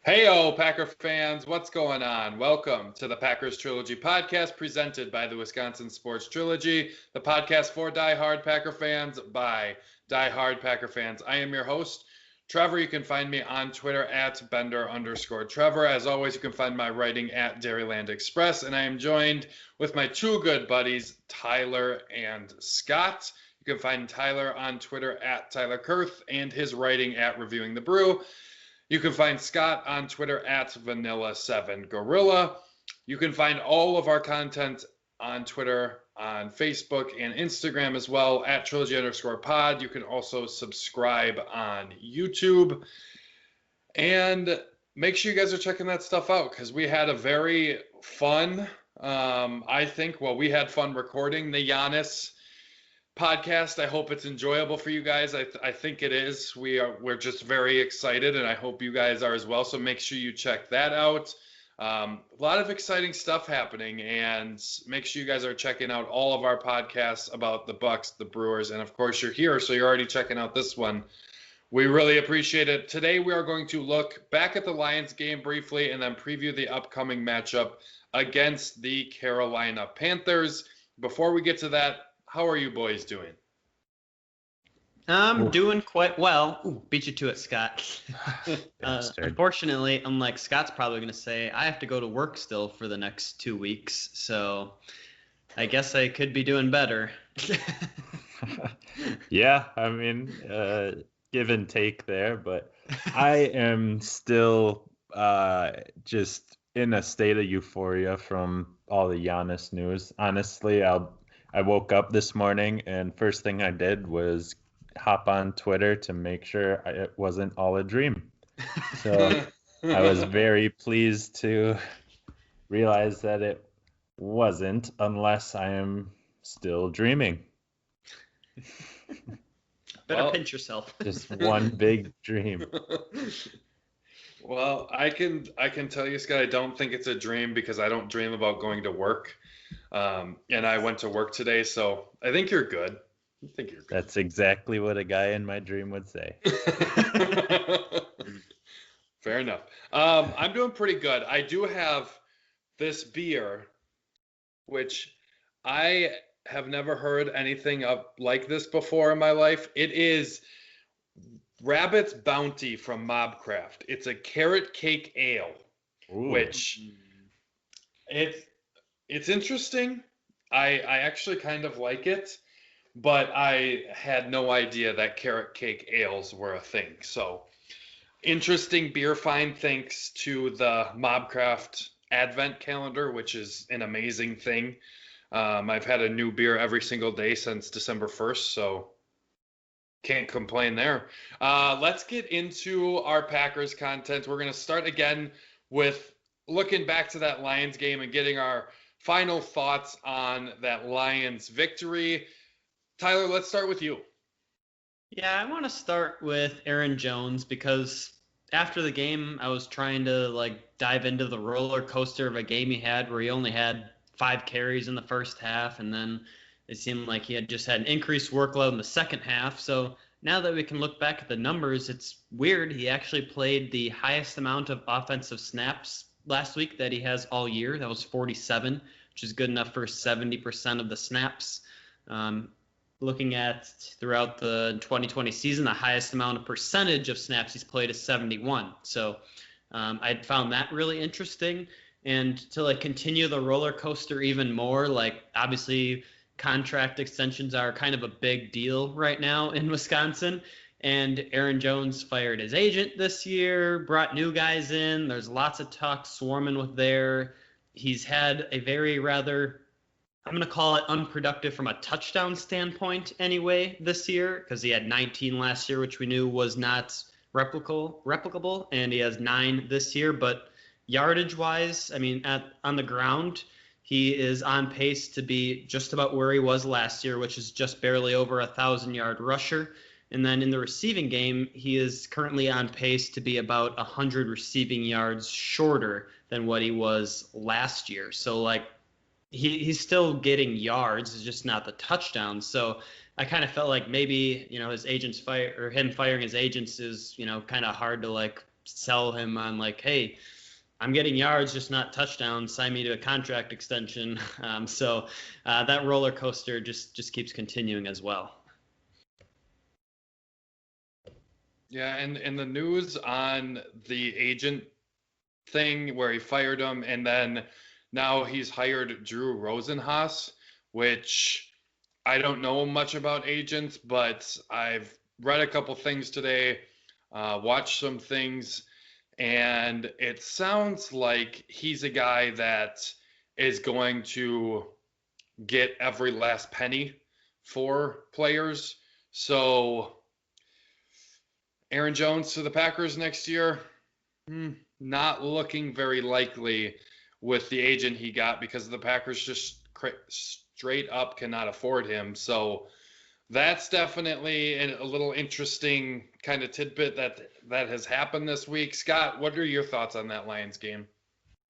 Heyo, Packer fans, what's going on? Welcome to the Packers Trilogy podcast presented by the Wisconsin Sports Trilogy, the podcast for diehard Packer fans by diehard Packer fans. I am your host, Trevor. You can find me on Twitter at Bender_Trevor. As always, you can find my writing at Dairyland Express, and I am joined with my two good buddies, Tyler and Scott. You can find Tyler on Twitter at Tyler Kurth and his writing at Reviewing the Brew. You can find Scott on Twitter at Vanilla7Gorilla. You can find all of our content on Twitter, on Facebook, and Instagram as well at Trilogy_pod. You can also subscribe on YouTube. And make sure you guys are checking that stuff out because we had a very fun, we had fun recording the Giannis podcast. I hope it's enjoyable for you guys. I think it is. We're just very excited, and I hope you guys are as well. So make sure you check that out. A lot of exciting stuff happening, and make sure you guys are checking out all of our podcasts about the Bucks, the Brewers, and of course you're here, so you're already checking out this one. We really appreciate it. Today we are going to look back at the Lions game briefly and then preview the upcoming matchup against the Carolina Panthers. Before we get to that, how are you boys doing? I'm doing quite well. Ooh, beat you to it, Scott. Unfortunately, unlike Scott's probably going to say, I have to go to work still for the next 2 weeks. So I guess I could be doing better. Yeah, I mean, give and take there. But I am still just in a state of euphoria from all the Giannis news. Honestly, I woke up this morning and first thing I did was hop on Twitter to make sure it wasn't all a dream. So I was very pleased to realize that it wasn't, unless I am still dreaming. Better pinch yourself. Just one big dream. Well, I can tell you, Scott, I don't think it's a dream because I don't dream about going to work. And I went to work today, so I think you're good. That's exactly what a guy in my dream would say. Fair enough. I'm doing pretty good. I do have this beer, which I have never heard anything like this before in my life. It is Rabbit's Bounty from Mobcraft. It's a carrot cake ale, which it's interesting. I actually kind of like it, but I had no idea that carrot cake ales were a thing. So interesting beer find thanks to the Mobcraft Advent calendar, which is an amazing thing. I've had a new beer every single day since December 1st, so can't complain there. Let's get into our Packers content. We're going to start again with looking back to that Lions game and getting our final thoughts on that Lions victory. Tyler, let's start with you. Yeah, I want to start with Aaron Jones because after the game, I was trying to dive into the roller coaster of a game he had where he only had 5 carries in the first half, and then it seemed like he had just had an increased workload in the second half. So now that we can look back at the numbers, it's weird. He actually played the highest amount of offensive snaps last week that he has all year. That was 47, which is good enough for 70% of the snaps. Looking at throughout the 2020 season, the highest amount of percentage of snaps he's played is 71. So I found that really interesting. And to continue the roller coaster even more, obviously contract extensions are kind of a big deal right now in Wisconsin. And Aaron Jones fired his agent this year, brought new guys in. There's lots of talk swarming with there. He's had a very rather, I'm going to call it unproductive from a touchdown standpoint anyway this year, because he had 19 last year, which we knew was not replicable, and he has 9 this year. But yardage-wise, I mean, on the ground, he is on pace to be just about where he was last year, which is just barely over a 1,000-yard rusher. And then in the receiving game, he is currently on pace to be about 100 receiving yards shorter than what he was last year. So, he's still getting yards, it's just not the touchdowns. So I kind of felt like maybe, his agents him firing his agents is, kind of hard to sell him on like, hey, I'm getting yards, just not touchdowns. Sign me to a contract extension. So that roller coaster just keeps continuing as well. Yeah, and the news on the agent thing where he fired him, and then now he's hired Drew Rosenhaus, which I don't know much about agents, but I've read a couple things today, watched some things, and it sounds like he's a guy that is going to get every last penny for players. So Aaron Jones to the Packers next year, not looking very likely with the agent he got, because the Packers just straight up cannot afford him. So that's definitely a little interesting kind of tidbit that has happened this week. Scott, what are your thoughts on that Lions game?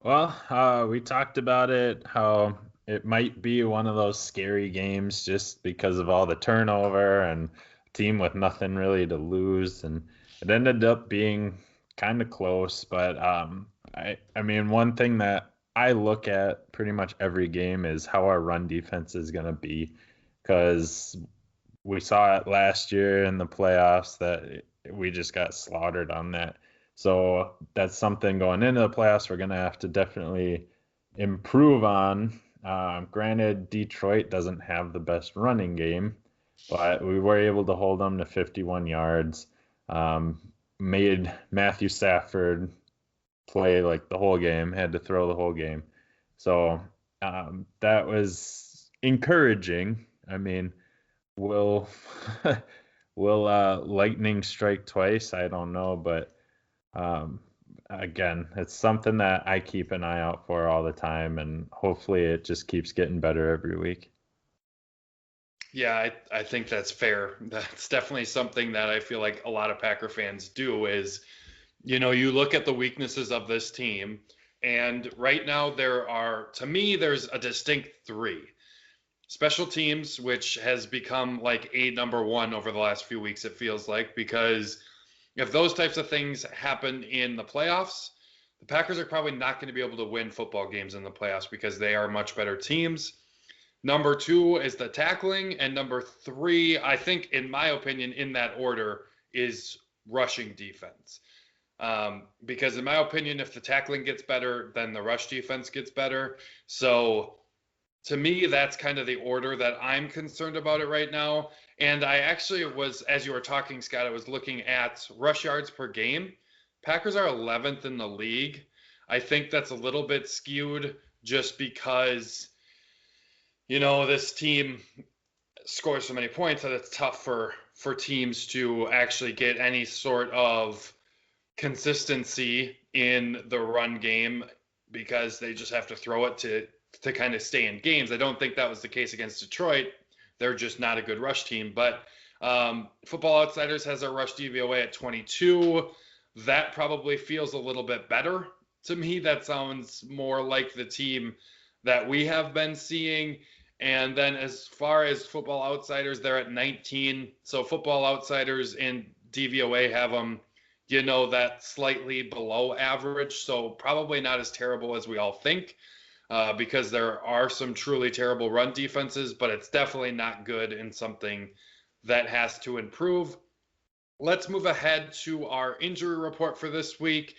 Well, we talked about it, how it might be one of those scary games just because of all the turnover and team with nothing really to lose, and it ended up being kind of close. But I mean, one thing that I look at pretty much every game is how our run defense is going to be, because we saw it last year in the playoffs that we just got slaughtered on that. So that's something going into the playoffs we're going to have to definitely improve on. Granted, Detroit doesn't have the best running game, but we were able to hold them to 51 yards. Made Matthew Stafford play like the whole game, had to throw the whole game. So that was encouraging. I mean, will lightning strike twice? I don't know, but again, it's something that I keep an eye out for all the time, and hopefully it just keeps getting better every week. Yeah, I think that's fair. That's definitely something that I feel like a lot of Packer fans do is, you look at the weaknesses of this team, and right now to me, there's a distinct three. Special teams, which has become like a number one over the last few weeks, it feels like, because if those types of things happen in the playoffs, the Packers are probably not going to be able to win football games in the playoffs because they are much better teams. Number two is the tackling, and number three, I think, in my opinion, in that order, is rushing defense. Because in my opinion, if the tackling gets better, then the rush defense gets better. So to me, that's kind of the order that I'm concerned about it right now. And I actually was, as you were talking, Scott, I was looking at rush yards per game. Packers are 11th in the league. I think that's a little bit skewed just because, this team scores so many points that it's tough for teams to actually get any sort of consistency in the run game, because they just have to throw it to kind of stay in games. I don't think that was the case against Detroit. They're just not a good rush team. But Football Outsiders has our rush DVOA at 22. That probably feels a little bit better to me. That sounds more like the team that we have been seeing. And then as far as Football Outsiders, they're at 19. So Football Outsiders and DVOA have them, that slightly below average. So probably not as terrible as we all think. Because there are some truly terrible run defenses, but it's definitely not good and something that has to improve. Let's move ahead to our injury report for this week.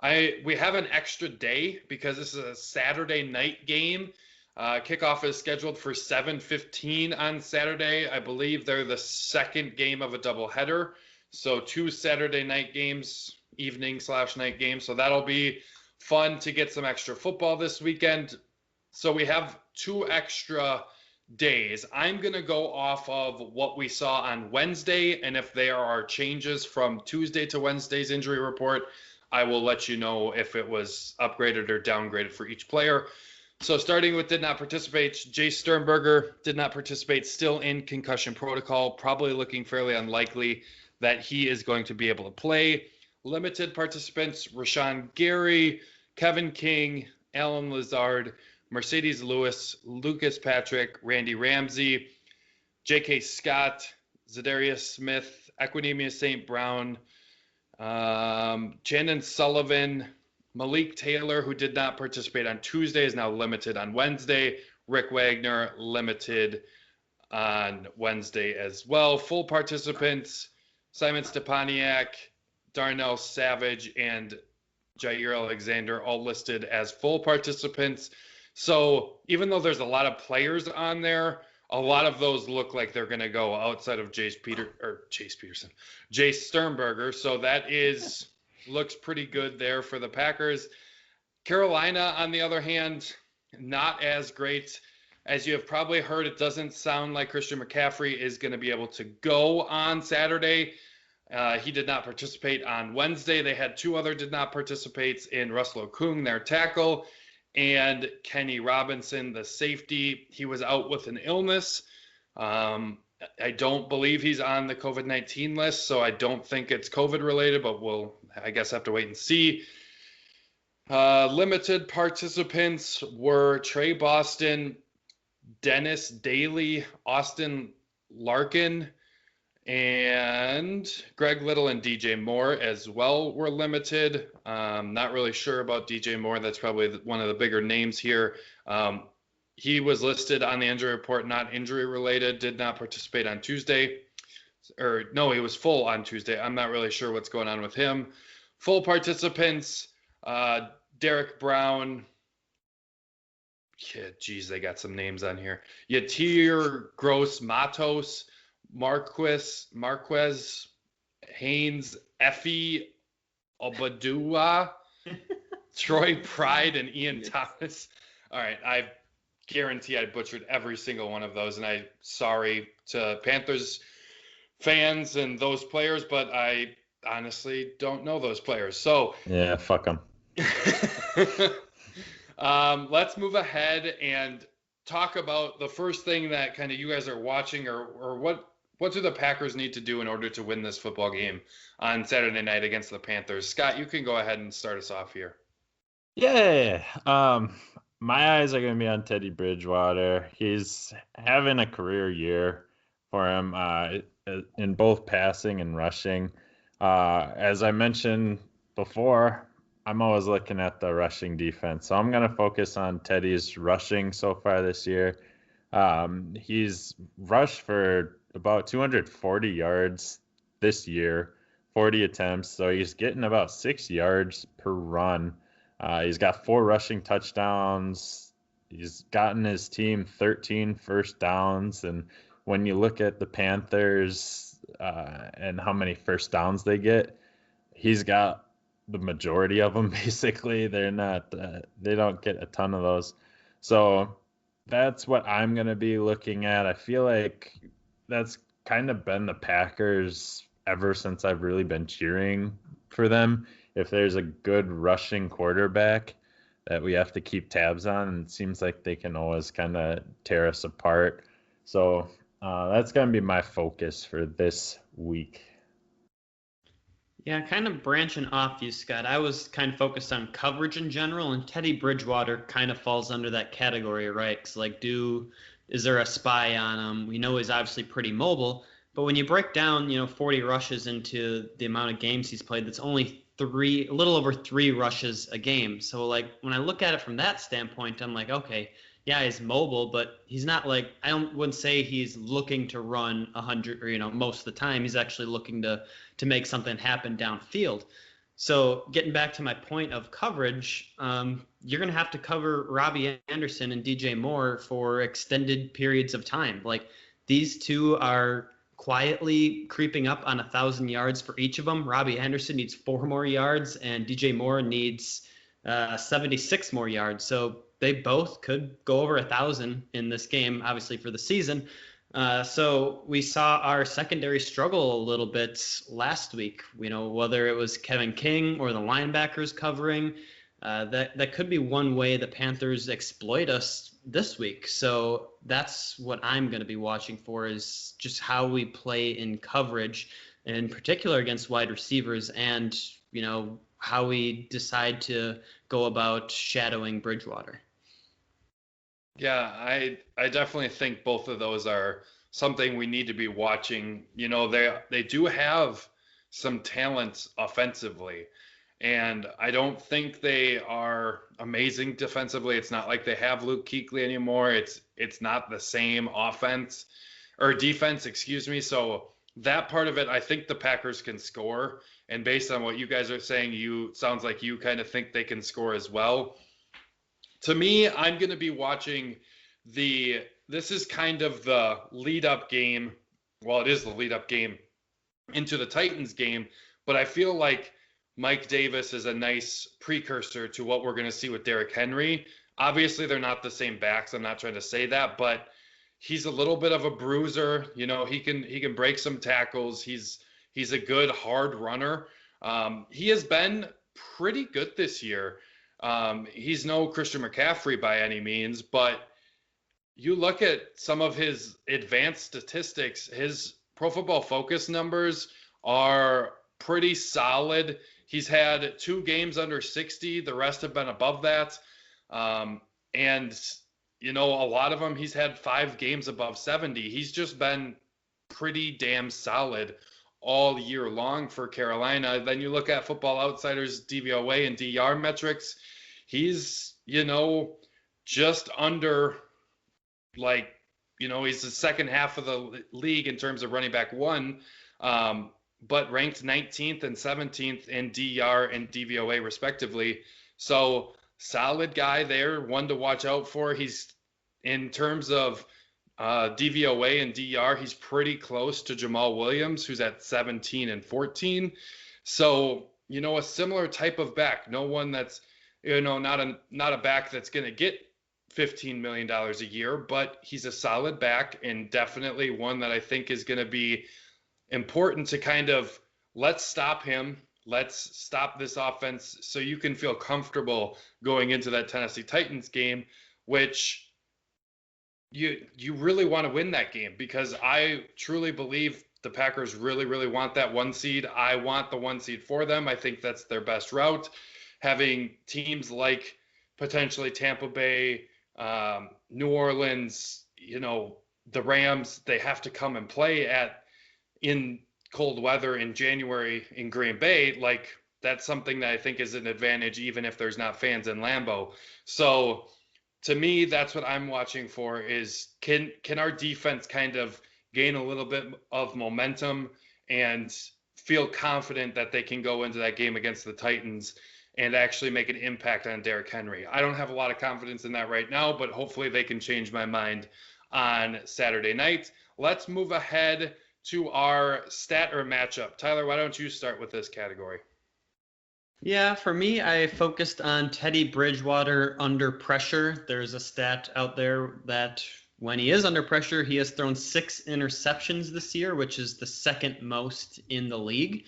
We have an extra day because this is a Saturday night game. Kickoff is scheduled for 7:15 on Saturday. I believe they're the second game of a doubleheader. So 2 Saturday night games, evening/night games. So that'll be fun to get some extra football this weekend. So we have 2 extra days. I'm going to go off of what we saw on Wednesday, and if there are changes from Tuesday to Wednesday's injury report, I will let you know if it was upgraded or downgraded for each player. So starting with did not participate, Jay Sternberger did not participate, still in concussion protocol, probably looking fairly unlikely that he is going to be able to play. Limited participants, Rashawn Gary, Kevin King, Alan Lazard, Mercedes Lewis, Lucas Patrick, Randy Ramsey, J.K. Scott, Zadarius Smith, Equinemius St. Brown, Shannon Sullivan, Malik Taylor, who did not participate on Tuesday, is now limited on Wednesday. Rick Wagner, limited on Wednesday as well. Full participants, Simon Stepaniak, Darnell Savage, and Jair Alexander, all listed as full participants. So even though there's a lot of players on there, a lot of those look like they're going to go outside of Jace Sternberger. So that looks pretty good there for the Packers. Carolina, on the other hand, not as great. As you have probably heard, it doesn't sound like Christian McCaffrey is going to be able to go on Saturday. He did not participate on Wednesday. They had two other did not participate in Russell Okung, their tackle, and Kenny Robinson, the safety. He was out with an illness. I don't believe he's on the COVID-19 list, so I don't think it's COVID related, but we'll, I guess, have to wait and see. Limited participants were Trey Boston, Dennis Daly, Austin Larkin, and Greg Little and DJ Moore as well were limited. Not really sure about DJ Moore. That's probably one of the bigger names here. He was listed on the injury report, not injury related, did not participate on Tuesday. Or no, he was full on Tuesday. I'm not really sure what's going on with him. Full participants, Derek Brown. Yeah, geez, they got some names on here. Yatir Gross Matos, Marquez Haynes, Effie Obadua, Troy Pride, and Ian Thomas. All right, I guarantee I butchered every single one of those, and I'm sorry to Panthers fans and those players, but I honestly don't know those players. So yeah, fuck them. Let's move ahead and talk about the first thing that kind of you guys are watching, or what do the Packers need to do in order to win this football game on Saturday night against the Panthers? Scott, you can go ahead and start us off here. Yeah. My eyes are going to be on Teddy Bridgewater. He's having a career year for him in both passing and rushing. As I mentioned before, I'm always looking at the rushing defense. So I'm going to focus on Teddy's rushing so far this year. He's rushed for about 240 yards this year, 40 attempts. So he's getting about 6 yards per run. He's got 4 rushing touchdowns. He's gotten his team 13 first downs. And when you look at the Panthers and how many first downs they get, he's got the majority of them. Basically, they don't get a ton of those. So that's what I'm going to be looking at. I feel like that's kind of been the Packers ever since I've really been cheering for them. If there's a good rushing quarterback that we have to keep tabs on, and it seems like they can always kind of tear us apart. So that's going to be my focus for this week. Yeah, kind of branching off you, Scott. I was kind of focused on coverage in general, and Teddy Bridgewater kind of falls under that category, right? Because is there a spy on him? We know he's obviously pretty mobile, but when you break down, 40 rushes into the amount of games he's played, that's only a little over 3 rushes a game. So when I look at it from that standpoint, I'm like, okay, yeah, he's mobile, but he's not wouldn't say he's looking to run 100 or, most of the time. He's actually looking to make something happen downfield. So getting back to my point of coverage, you're going to have to cover Robbie Anderson and DJ Moore for extended periods of time. These two are quietly creeping up on 1,000 yards for each of them. Robbie Anderson needs 4 more yards, and DJ Moore needs 76 more yards. So they both could go over 1,000 in this game, obviously for the season. So we saw our secondary struggle a little bit last week. Whether it was Kevin King or the linebackers covering, that could be one way the Panthers exploit us this week. So that's what I'm going to be watching for, is just how we play in coverage, and in particular against wide receivers, and how we decide to go about shadowing Bridgewater. Yeah, I definitely think both of those are something we need to be watching. They do have some talent offensively. And I don't think they are amazing defensively. It's not like they have Luke Kuechly anymore. It's not the same offense or defense, excuse me. So that part of it, I think the Packers can score. And based on what you guys are saying, sounds like you kind of think they can score as well. To me, I'm going to be watching this is kind of the lead up game. Well, it is the lead up game into the Titans game, but I feel like Mike Davis is a nice precursor to what we're going to see with Derrick Henry. Obviously, they're not the same backs. I'm not trying to say that, but he's a little bit of a bruiser. You know, he can break some tackles. He's a good hard runner. He has been pretty good this year. He's no Christian McCaffrey by any means, but you look at some of his advanced statistics, his Pro Football Focus numbers are pretty solid. He's had 2 games under 60. The rest have been above that. And, you know, a lot of them, he's had 5 games above 70. He's just been pretty damn solid all year long for Carolina. Then you look at Football Outsiders DVOA and DR metrics. He's, you know, just under, like, you know, he's the second half of the league in terms of running back 1. But ranked 19th and 17th in DR and DVOA respectively. So solid guy there, one to watch out for. He's, in terms of DVOA and DR, he's pretty close to Jamal Williams, who's at 17 and 14. So, you know, a similar type of back, no one that's, you know, not a back that's going to get $15 million a year, but he's a solid back and definitely one that I think is going to be important to kind of, let's stop him. Let's stop this offense so you can feel comfortable going into that Tennessee Titans game, which you really want to win that game, because I truly believe the Packers really, really want that 1 seed. I want the 1 seed for them. I think that's their best route. Having teams like potentially Tampa Bay, New Orleans, you know, the Rams, they have to come and play in cold weather in January in Green Bay. Like, that's something that I think is an advantage, even if there's not fans in Lambeau. So to me, that's what I'm watching for, is can our defense kind of gain a little bit of momentum and feel confident that they can go into that game against the Titans and actually make an impact on Derrick Henry. I don't have a lot of confidence in that right now, but hopefully they can change my mind on Saturday night. Let's move ahead to our stat or matchup. Tyler, why don't you start with this category? Yeah, for me, I focused on Teddy Bridgewater under pressure. There's a stat out there that when he is under pressure, he has thrown 6 interceptions this year, which is the second most in the league.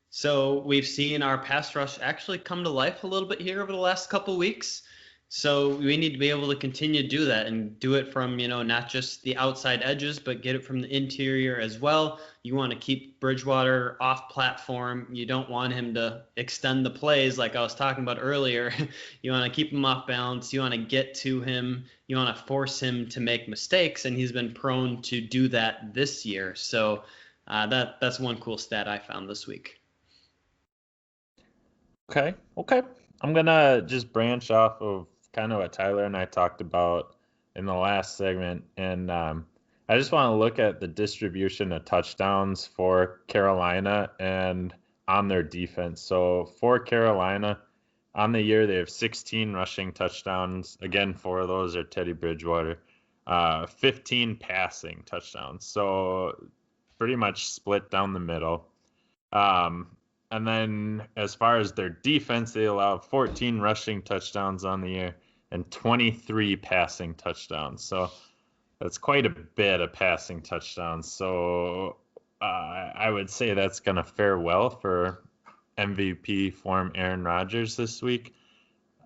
So we've seen our pass rush actually come to life a little bit here over the last couple of weeks. So we need to be able to continue to do that and do it from, you know, not just the outside edges, but get it from the interior as well. You want to keep Bridgewater off platform. You don't want him to extend the plays like I was talking about earlier. You want to keep him off balance. You want to get to him. You want to force him to make mistakes, and he's been prone to do that this year. So that's one cool stat I found this week. Okay. I'm going to just branch off of kind of what Tyler and I talked about in the last segment. And I just want to look at the distribution of touchdowns for Carolina and on their defense. So for Carolina, on the year, they have 16 rushing touchdowns. Again, 4 of those are Teddy Bridgewater. 15 passing touchdowns. So pretty much split down the middle. And then as far as their defense, they allow 14 rushing touchdowns on the year and 23 passing touchdowns. So that's quite a bit of passing touchdowns. So I would say that's going to fare well for MVP form Aaron Rodgers this week.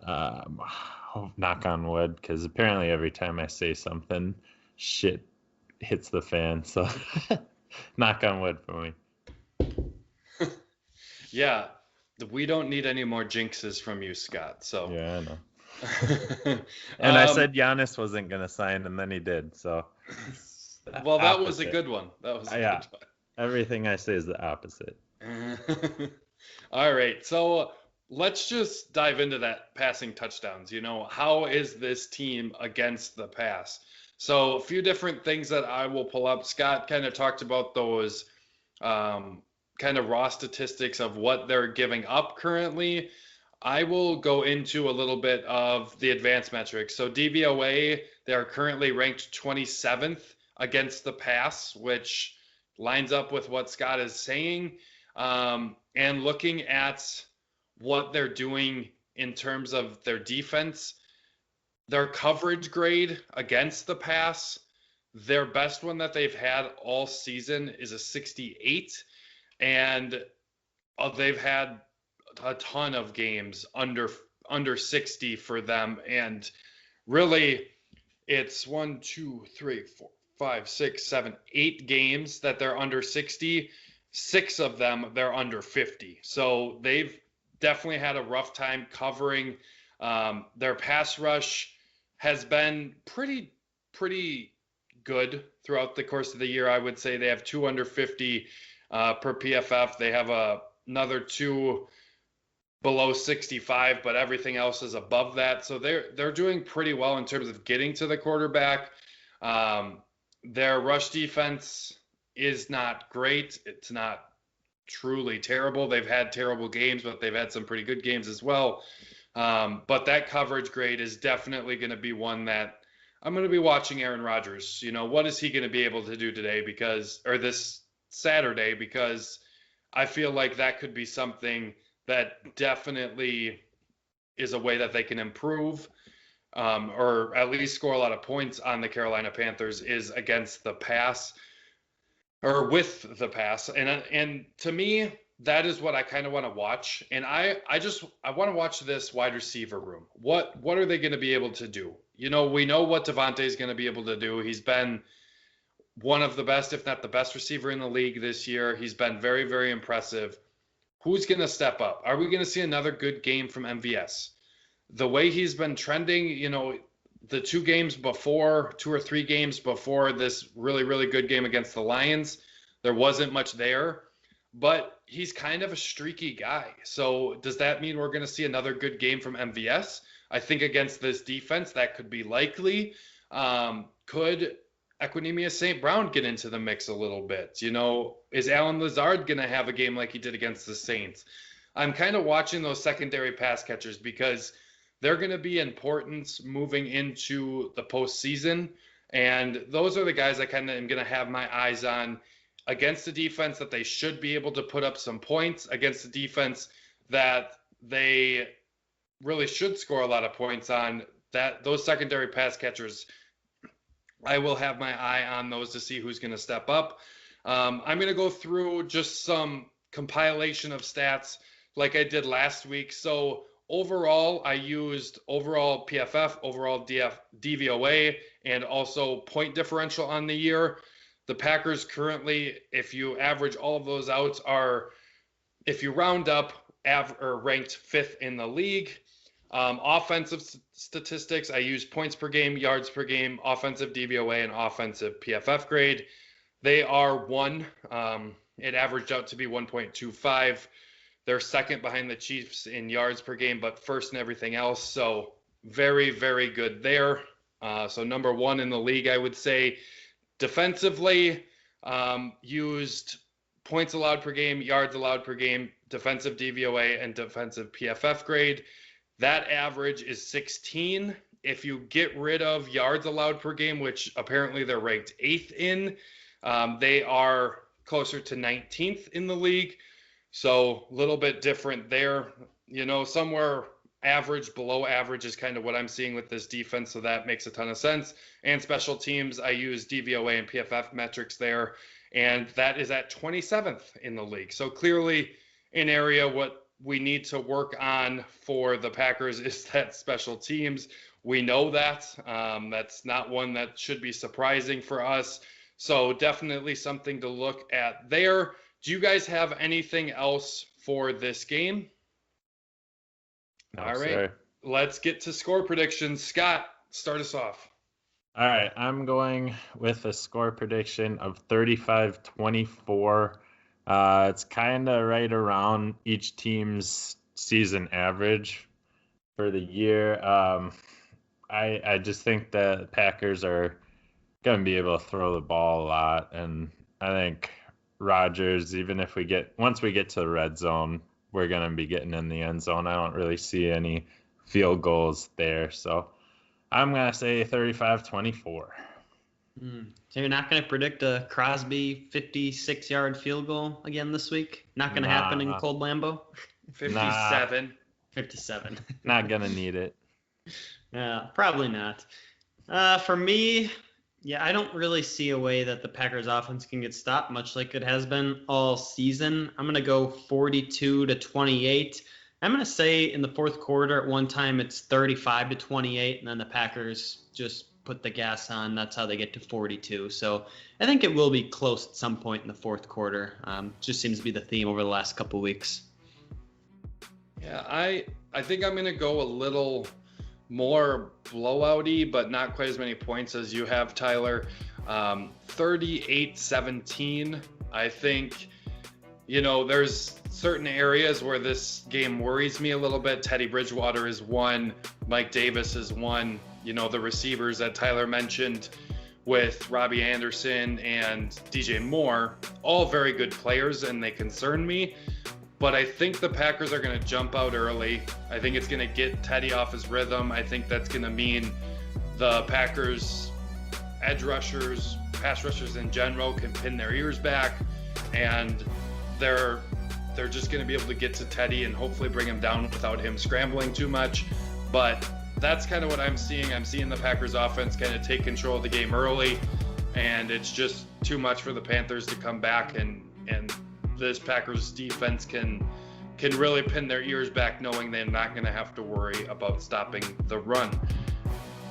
Knock on wood, because apparently every time I say something, shit hits the fan. So knock on wood for me. Yeah, we don't need any more jinxes from you, Scott. So yeah, I know. And I said Giannis wasn't gonna sign, and then he did. So well, that was a good one. That was a good one. Everything I say is the opposite. All right, so let's just dive into that passing touchdowns. How is this team against the pass? So a few different things that I will pull up. Scott kind of talked about those kind of raw statistics of what they're giving up currently. I will go into a little bit of the advanced metrics. So DVOA, they're currently ranked 27th against the pass, which lines up with what Scott is saying. And looking at what they're doing in terms of their defense, their coverage grade against the pass, their best one that they've had all season is a 68. And they've had a ton of games under 60 for them. And really, it's 1, 2, 3, 4, 5, 6, 7, 8 games that they're under 60. 6 of them, they're under 50. So they've definitely had a rough time covering. Their pass rush has been pretty good throughout the course of the year. I would say they have 2 under 50 per PFF. They have another 2 below 65, but everything else is above that. So they're doing pretty well in terms of getting to the quarterback. Their rush defense is not great. It's not truly terrible. They've had terrible games, but they've had some pretty good games as well. But that coverage grade is definitely going to be one that I'm going to be watching Aaron Rodgers. What is he going to be able to do today or this Saturday? Because I feel like that could be something that definitely is a way that they can improve or at least score a lot of points on the Carolina Panthers is against the pass or with the pass. And to me, that is what I kind of want to watch. And I want to watch this wide receiver room. What are they going to be able to do? We know what Devontae is going to be able to do. He's been one of the best, if not the best receiver in the league this year. He's been very, very impressive. Who's going to step up? Are we going to see another good game from MVS? The way he's been trending, the 2 or 3 games before this really, really good game against the Lions, there wasn't much there, but he's kind of a streaky guy. So does that mean we're going to see another good game from MVS? I think against this defense, that could be likely. Could Equanimeous St. Brown get into the mix a little bit? Is Alan Lazard going to have a game like he did against the Saints? I'm kind of watching those secondary pass catchers because they're going to be important moving into the postseason. And those are the guys I kind of am going to have my eyes on against the defense that they should be able to put up some points, against the defense that they really should score a lot of points on. Those secondary pass catchers, I will have my eye on those to see who's going to step up. I'm going to go through just some compilation of stats like I did last week. So overall, I used overall PFF, overall DVOA, and also point differential on the year. The Packers currently, if you average all of those out, if you round up, ranked 5th in the league. Offensive statistics, I use points per game, yards per game, offensive DVOA, and offensive PFF grade. They are 1. It averaged out to be 1.25. They're second behind the Chiefs in yards per game, but first in everything else. So very, very good there. So number 1 in the league, I would say. Defensively, used points allowed per game, yards allowed per game, defensive DVOA, and defensive PFF grade. That average is 16. If you get rid of yards allowed per game, which apparently they're ranked 8th in, they are closer to 19th in the league. So a little bit different there. Somewhere average, below average is kind of what I'm seeing with this defense. So that makes a ton of sense. And special teams, I use DVOA and PFF metrics there. And that is at 27th in the league. So clearly an area what we need to work on for the Packers is that special teams. We know that. That's not one that should be surprising for us. So definitely something to look at there. Do you guys have anything else for this game? No, all right, sir. Let's get to score predictions. Scott, start us off. All right, I'm going with a score prediction of 35-24 It's kind of right around each team's season average for the year. I just think the Packers are going to be able to throw the ball a lot, and I think Rodgers, even if once we get to the red zone, we're going to be getting in the end zone. I don't really see any field goals there, so I'm going to say 35-24. So you're not going to predict a Crosby 56-yard field goal again this week? Not going to happen in Cold Lambeau? 57. 57. Not going to need it. Yeah, probably not. For me, yeah, I don't really see a way that the Packers offense can get stopped, much like it has been all season. I'm going to go 42-28. I'm going to say in the fourth quarter at one time it's 35-28, and then the Packers just put the gas on. That's how they get to 42. So I think it will be close at some point in the fourth quarter. Just seems to be the theme over the last couple of weeks. Yeah, I think I'm going to go a little more blowout-y, but not quite as many points as you have, Tyler. 38-17. I think, there's certain areas where this game worries me a little bit. Teddy Bridgewater is one. Mike Davis is one. The receivers that Tyler mentioned with Robbie Anderson and DJ Moore, all very good players, and they concern me. But I think the Packers are going to jump out early. I think it's going to get Teddy off his rhythm. I think that's going to mean the Packers edge rushers, pass rushers in general, can pin their ears back, and they're just going to be able to get to Teddy and hopefully bring him down without him scrambling too much. But that's kind of what I'm seeing. I'm seeing the Packers offense kind of take control of the game early, and it's just too much for the Panthers to come back, and this Packers defense can really pin their ears back, knowing they're not going to have to worry about stopping the run.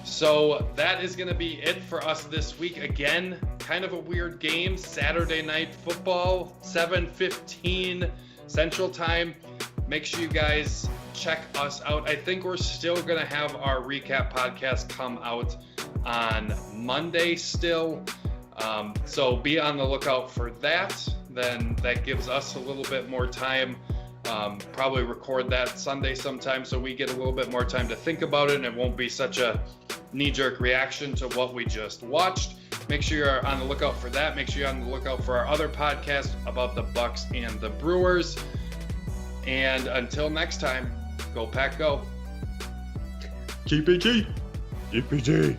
So that is going to be it for us this week. Again, kind of a weird game. Saturday night football, 7:15 Central Time. Make sure you guys check us out. I think we're still going to have our recap podcast come out on Monday still. So be on the lookout for that. Then that gives us a little bit more time. Probably record that Sunday sometime so we get a little bit more time to think about it, and it won't be such a knee-jerk reaction to what we just watched. Make sure you're on the lookout for that. Make sure you're on the lookout for our other podcast about the Bucks and the Brewers. And until next time, go Pack Go. GPG. GPG.